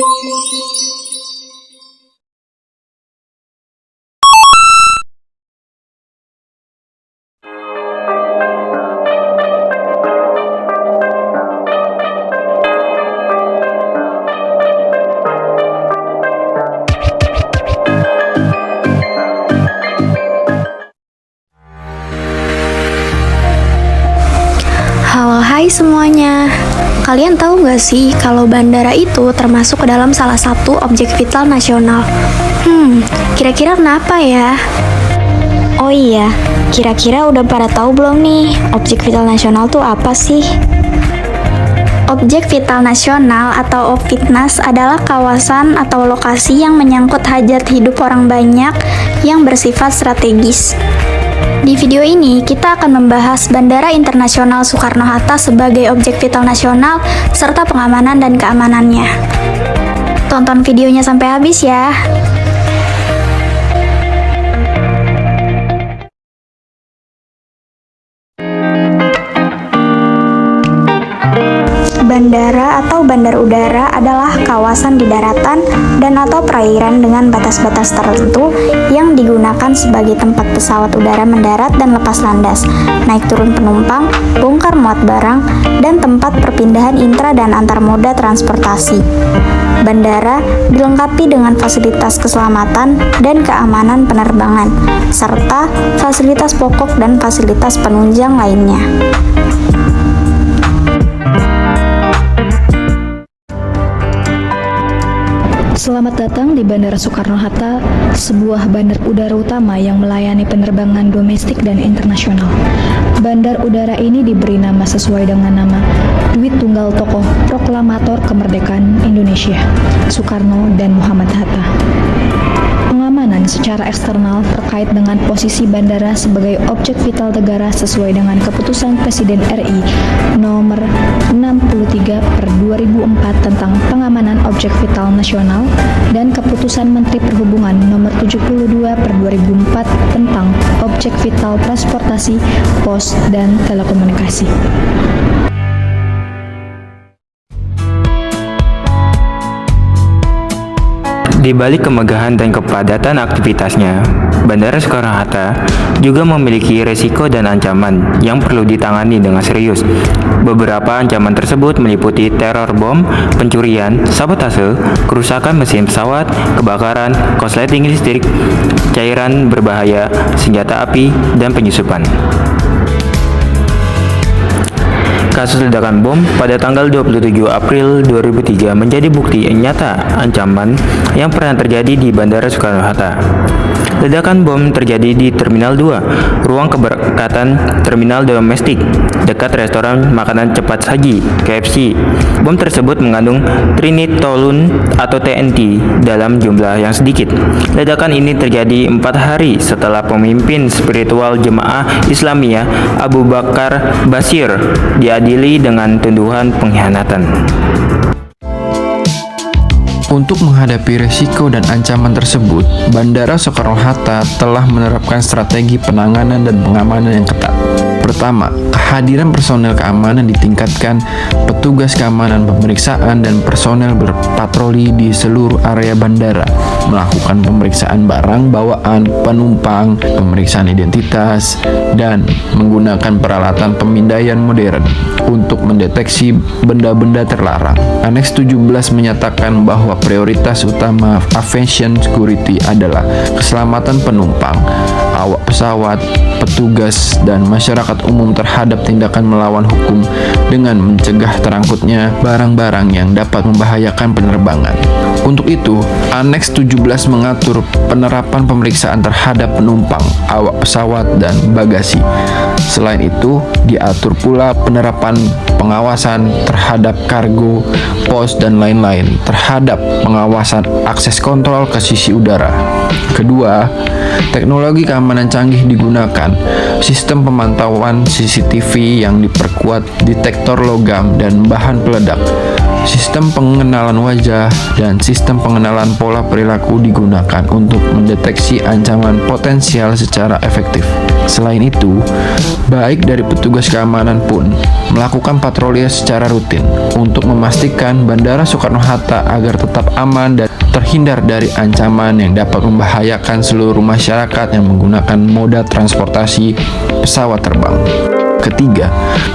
Halo, hai semuanya. Kalian tahu nggak sih kalau bandara itu termasuk ke dalam salah satu objek vital nasional? Kira-kira kenapa ya? Oh iya, kira-kira udah pada tahu belum nih, objek vital nasional tuh apa sih? Objek vital nasional atau OVITNAS adalah kawasan atau lokasi yang menyangkut hajat hidup orang banyak yang bersifat strategis. Di video ini, kita akan membahas Bandara Internasional Soekarno-Hatta sebagai objek vital nasional serta pengamanan dan keamanannya. Tonton videonya sampai habis ya. Bandara atau bandar udara adalah kawasan di daratan dan atau perairan dengan batas-batas tertentu yang digunakan sebagai tempat pesawat udara mendarat dan lepas landas, naik turun penumpang, bongkar muat barang, dan tempat perpindahan intra dan antar moda transportasi. Bandara dilengkapi dengan fasilitas keselamatan dan keamanan penerbangan, serta fasilitas pokok dan fasilitas penunjang lainnya. Selamat datang di Bandara Soekarno-Hatta, sebuah bandar udara utama yang melayani penerbangan domestik dan internasional. Bandar udara ini diberi nama sesuai dengan nama Duit Tunggal Tokoh Proklamator Kemerdekaan Indonesia, Soekarno dan Muhammad Hatta. Pengamanan secara eksternal terkait dengan posisi bandara sebagai objek vital negara sesuai dengan Keputusan Presiden RI Nomor 63/2004 tentang pengamanan objek vital nasional dan Keputusan Menteri Perhubungan Nomor 72/2004 tentang objek vital transportasi, pos, dan telekomunikasi. Di balik kemegahan dan kepadatan aktivitasnya, Bandara Soekarno-Hatta juga memiliki resiko dan ancaman yang perlu ditangani dengan serius. Beberapa ancaman tersebut meliputi teror bom, pencurian, sabotase, kerusakan mesin pesawat, kebakaran, korsleting listrik, cairan berbahaya, senjata api, dan penyusupan. Kasus ledakan bom pada tanggal 27 April 2003 menjadi bukti nyata ancaman yang pernah terjadi di Bandara Soekarno-Hatta. Ledakan bom terjadi di Terminal 2, ruang keberangkatan terminal domestik, dekat restoran makanan cepat saji, KFC. Bom tersebut mengandung trinitolun atau TNT dalam jumlah yang sedikit. Ledakan ini terjadi 4 hari setelah pemimpin spiritual Jemaah Islamiyah Abu Bakar Bashir diadili dengan tuduhan pengkhianatan. Untuk menghadapi resiko dan ancaman tersebut, Bandara Soekarno-Hatta telah menerapkan strategi penanganan dan pengamanan yang ketat. Pertama, kehadiran personel keamanan ditingkatkan, petugas keamanan pemeriksaan dan personel berpatroli di seluruh area bandara, melakukan pemeriksaan barang bawaan penumpang, pemeriksaan identitas, dan menggunakan peralatan pemindaian modern untuk mendeteksi benda-benda terlarang. Aneks 17 menyatakan bahwa prioritas utama aviation security adalah keselamatan penumpang, awak pesawat, petugas, dan masyarakat umum terhadap tindakan melawan hukum dengan mencegah terangkutnya barang-barang yang dapat membahayakan penerbangan. Untuk itu, Aneks 17 mengatur penerapan pemeriksaan terhadap penumpang, awak pesawat, dan bagasi. Selain itu, diatur pula penerapan pengawasan terhadap kargo, pos, dan lain-lain, terhadap pengawasan akses kontrol ke sisi udara. Kedua, teknologi keamanan canggih digunakan, sistem pemantauan CCTV yang diperkuat detektor logam dan bahan peledak, sistem pengenalan wajah, dan sistem pengenalan pola perilaku digunakan untuk mendeteksi ancaman potensial secara efektif. Selain itu, baik dari petugas keamanan pun melakukan patroli secara rutin untuk memastikan Bandara Soekarno-Hatta agar tetap aman dan terhindar dari ancaman yang dapat membahayakan seluruh masyarakat yang menggunakan moda transportasi pesawat terbang. Ketiga,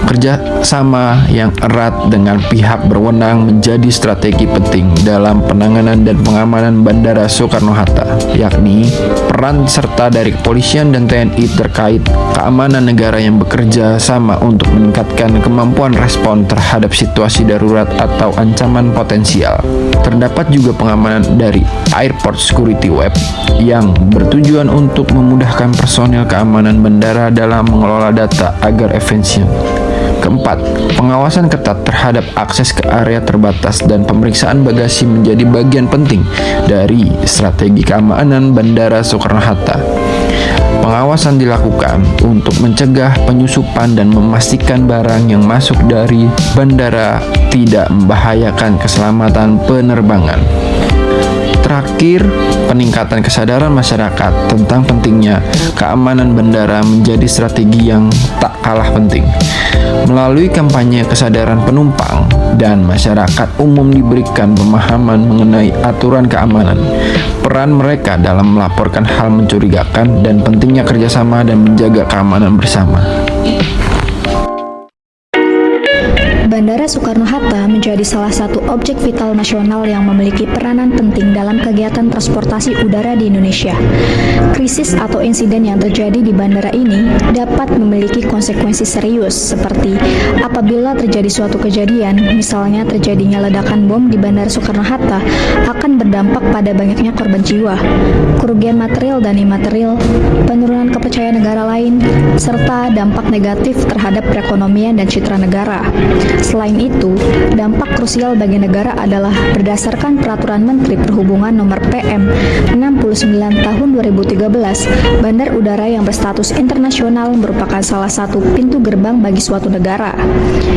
kerjasama yang erat dengan pihak berwenang menjadi strategi penting dalam penanganan dan pengamanan Bandara Soekarno-Hatta, yakni peran serta dari kepolisian dan TNI terkait keamanan negara yang bekerja sama untuk meningkatkan kemampuan respon terhadap situasi darurat atau ancaman potensial. Terdapat juga pengamanan dari Airport Security Web yang bertujuan untuk memudahkan personel keamanan bandara dalam mengelola data agar efisien. Keempat, pengawasan ketat terhadap akses ke area terbatas dan pemeriksaan bagasi menjadi bagian penting dari strategi keamanan Bandara Soekarno-Hatta. Pengawasan dilakukan untuk mencegah penyusupan dan memastikan barang yang masuk dari bandara tidak membahayakan keselamatan penerbangan. Terakhir, peningkatan kesadaran masyarakat tentang pentingnya keamanan bandara menjadi strategi yang tak kalah penting. Melalui kampanye kesadaran penumpang dan masyarakat umum diberikan pemahaman mengenai aturan keamanan, peran mereka dalam melaporkan hal mencurigakan, dan pentingnya kerjasama dan menjaga keamanan bersama. Bandara Soekarno-Hatta menjadi salah satu objek vital nasional yang memiliki peranan penting dalam kegiatan transportasi udara di Indonesia. Krisis atau insiden yang terjadi di bandara ini dapat memiliki konsekuensi serius, seperti apabila terjadi suatu kejadian, misalnya terjadinya ledakan bom di Bandara Soekarno-Hatta, akan berdampak pada banyaknya korban jiwa, kerugian material dan imaterial, penurunan kepercayaan negara lain, serta dampak negatif terhadap perekonomian dan citra negara. Selain itu, dampak krusial bagi negara adalah berdasarkan Peraturan Menteri Perhubungan Nomor PM 69 Tahun 2013, bandar udara yang berstatus internasional merupakan salah satu pintu gerbang bagi suatu negara.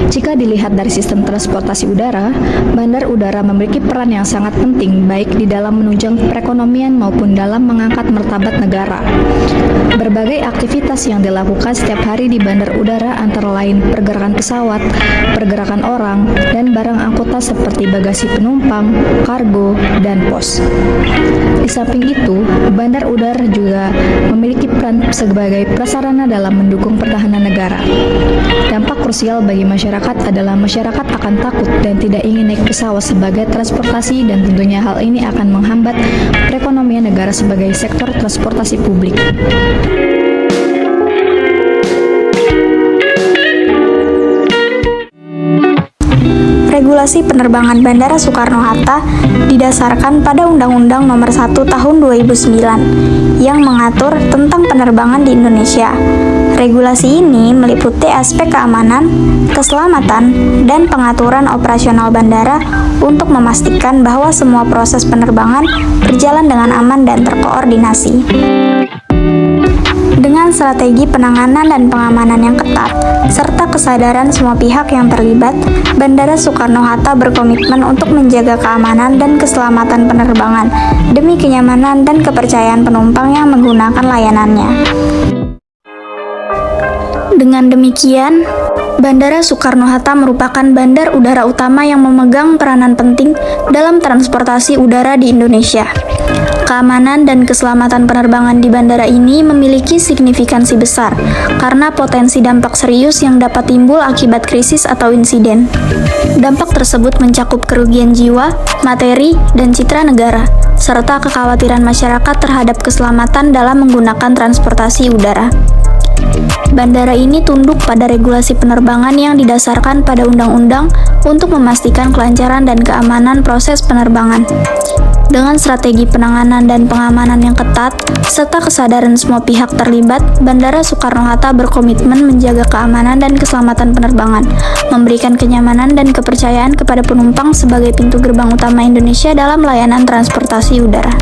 Jika dilihat dari sistem transportasi udara, bandar udara memiliki peran yang sangat penting baik di dalam menunjang perekonomian maupun dalam mengangkat martabat negara. Berbagai aktivitas yang dilakukan setiap hari di bandar udara antara lain pergerakan pesawat, pergerakan orang, dan barang angkutan seperti bagasi penumpang, kargo, dan pos. Di samping itu, bandar udara juga memiliki peran sebagai prasarana dalam mendukung pertahanan negara. Dampak krusial bagi masyarakat adalah masyarakat akan takut dan tidak ingin naik pesawat sebagai transportasi, dan tentunya hal ini akan menghambat perekonomian negara sebagai sektor transportasi publik. Regulasi penerbangan Bandara Soekarno-Hatta didasarkan pada Undang-Undang Nomor 1 Tahun 2009 yang mengatur tentang penerbangan di Indonesia. Regulasi ini meliputi aspek keamanan, keselamatan, dan pengaturan operasional bandara untuk memastikan bahwa semua proses penerbangan berjalan dengan aman dan terkoordinasi. Dengan strategi penanganan dan pengamanan yang ketat, serta kesadaran semua pihak yang terlibat, Bandara Soekarno-Hatta berkomitmen untuk menjaga keamanan dan keselamatan penerbangan demi kenyamanan dan kepercayaan penumpang yang menggunakan layanannya. Dengan demikian, Bandara Soekarno-Hatta merupakan bandar udara utama yang memegang peranan penting dalam transportasi udara di Indonesia. Keamanan dan keselamatan penerbangan di bandara ini memiliki signifikansi besar karena potensi dampak serius yang dapat timbul akibat krisis atau insiden. Dampak tersebut mencakup kerugian jiwa, materi, dan citra negara, serta kekhawatiran masyarakat terhadap keselamatan dalam menggunakan transportasi udara. Bandara ini tunduk pada regulasi penerbangan yang didasarkan pada undang-undang untuk memastikan kelancaran dan keamanan proses penerbangan. Dengan strategi penanganan dan pengamanan yang ketat, serta kesadaran semua pihak terlibat, Bandara Soekarno-Hatta berkomitmen menjaga keamanan dan keselamatan penerbangan, memberikan kenyamanan dan kepercayaan kepada penumpang sebagai pintu gerbang utama Indonesia dalam layanan transportasi udara.